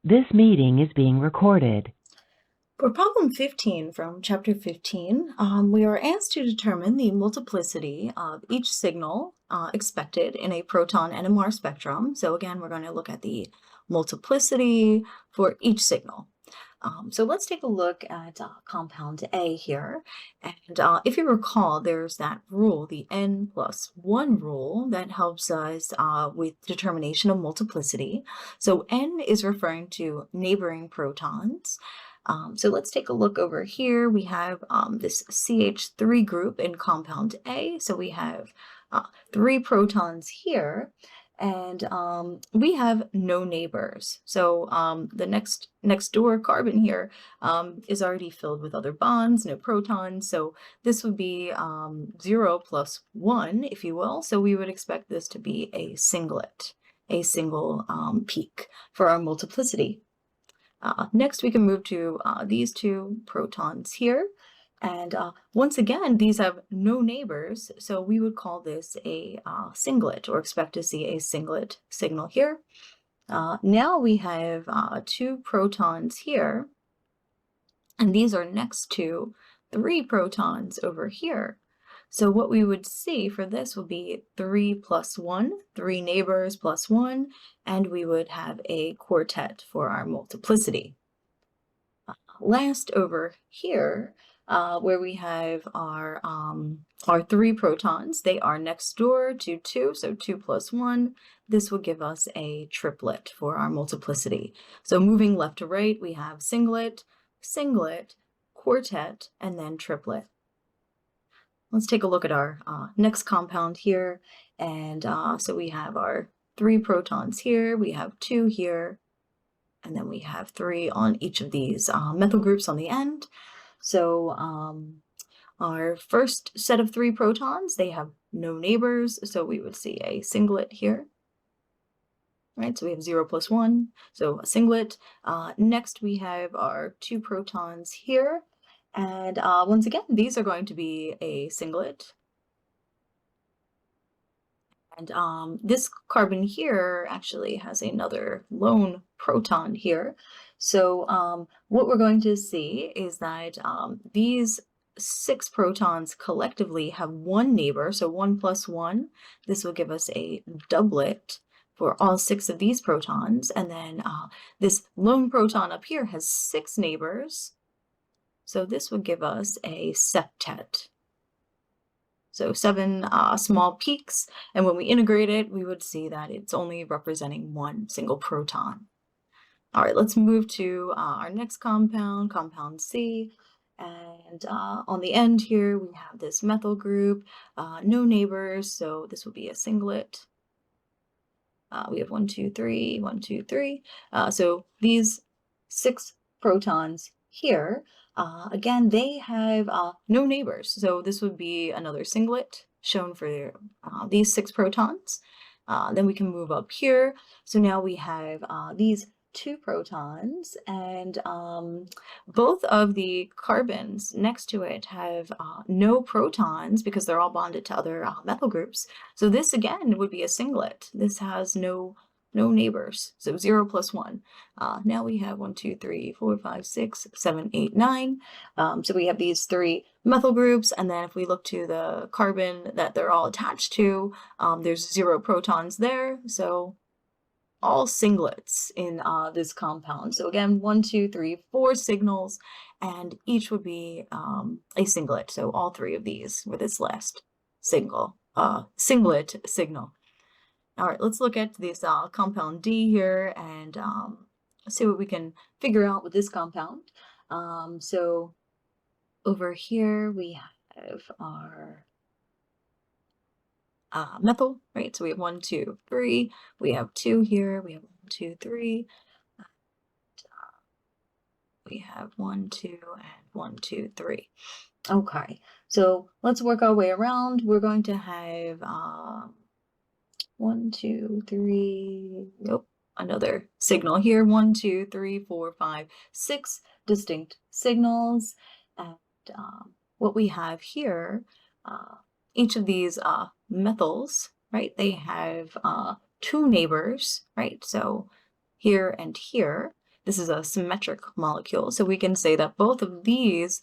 This meeting is being recorded. For problem 15 from chapter 15, we are asked to determine the multiplicity of each signal expected in a proton NMR spectrum. So again, we're going to look at the multiplicity for each signal. So let's take a look at compound A here. And if you recall, there's that rule, the n+1 rule, that helps us with determination of multiplicity. So n is referring to neighboring protons. So let's take a look over here. We have this CH3 group in compound A. So we have 3 protons here. And we have no neighbors. So the next door carbon here is already filled with other bonds, no protons. So this would be 0 plus 1, if you will. So we would expect this to be a singlet, a single peak for our multiplicity. Next, we can move to these 2 protons here. And once again, these have no neighbors, so we would call this a singlet, or expect to see a singlet signal here. Now we have 2 protons here, and these are next to 3 protons over here. So what we would see for this would be 3 plus 1, 3 neighbors plus 1, and we would have a quartet for our multiplicity. Last over here, where we have our 3 protons, they are next door to 2, so 2 plus 1. This will give us a triplet for our multiplicity. So moving left to right, we have singlet, singlet, quartet, and then triplet. Let's take a look at our next compound here. And so we have our 3 protons here, we have 2 here, and then we have 3 on each of these methyl groups on the end. So our first set of 3 protons, they have no neighbors, so we would see a singlet here. Right, so we have 0 plus 1, so a singlet. Next, we have our 2 protons here. And once again, these are going to be a singlet. And this carbon here actually has another lone proton here. So what we're going to see is that these 6 protons collectively have 1 neighbor, so 1 plus 1. This will give us a doublet for all 6 of these protons. And then this lone proton up here has 6 neighbors. So this would give us a septet. So 7 small peaks, and when we integrate it, we would see that it's only representing 1 single proton. All right, let's move to our next compound, compound C. And on the end here, we have this methyl group, no neighbors, so this would be a singlet. We have 1, 2, 3, 1, 2, 3. So these 6 protons here, again, they have no neighbors. So this would be another singlet shown for these 6 protons. Then we can move up here. So now we have these 2 protons, and both of the carbons next to it have no protons because they're all bonded to other methyl groups. So this again would be a singlet. This has no neighbors, so 0 plus 1. Now we have 1, 2, 3, 4, 5, 6, 7, 8, 9. So we have these 3 methyl groups, and then if we look to the carbon that they're all attached to, there's 0 protons there, so all singlets in this compound. So again, 1, 2, 3, 4 signals, and each would be a singlet. So all 3 of these with this last singlet signal. All right, let's look at this compound D here and see what we can figure out with this compound. So over here we have our methyl, right? So we have 1, 2, 3. We have 2 here. We have 1, 2, 3. We have 1, 2, and 1, 2, 3. Okay, so let's work our way around. We're going to have 1, 2, 3. Nope, another signal here. 1, 2, 3, 4, 5, 6 distinct signals. And what we have here, each of these methyls, right, they have 2 neighbors, right? So here and here. this is a symmetric molecule. So we can say that both of these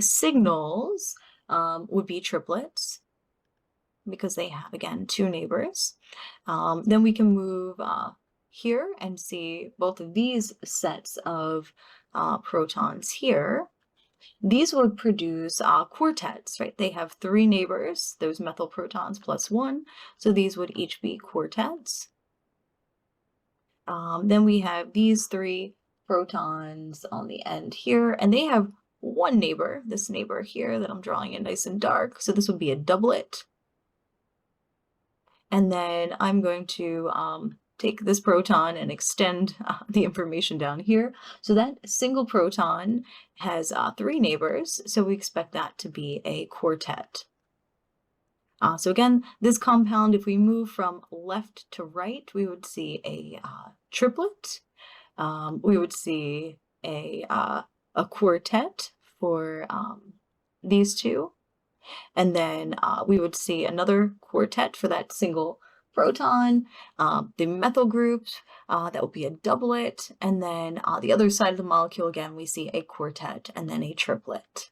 signals would be triplets because they have, again, two neighbors. Then we can move here and see both of these sets of protons here. These would produce quartets, right? They have three neighbors, those methyl protons plus one, so these would each be quartets. Then we have these three protons on the end here, and they have one neighbor, this neighbor here that I'm drawing in nice and dark, so this would be a doublet. And then I'm going to take this proton and extend the information down here. So that single proton has three neighbors, so we expect that to be a quartet. So again, this compound, if we move from left to right, we would see a triplet. We would see a quartet for these two. And then we would see another quartet for that single proton, the methyl groups, that would be a doublet, and then the other side of the molecule, again, we see a quartet and then a triplet.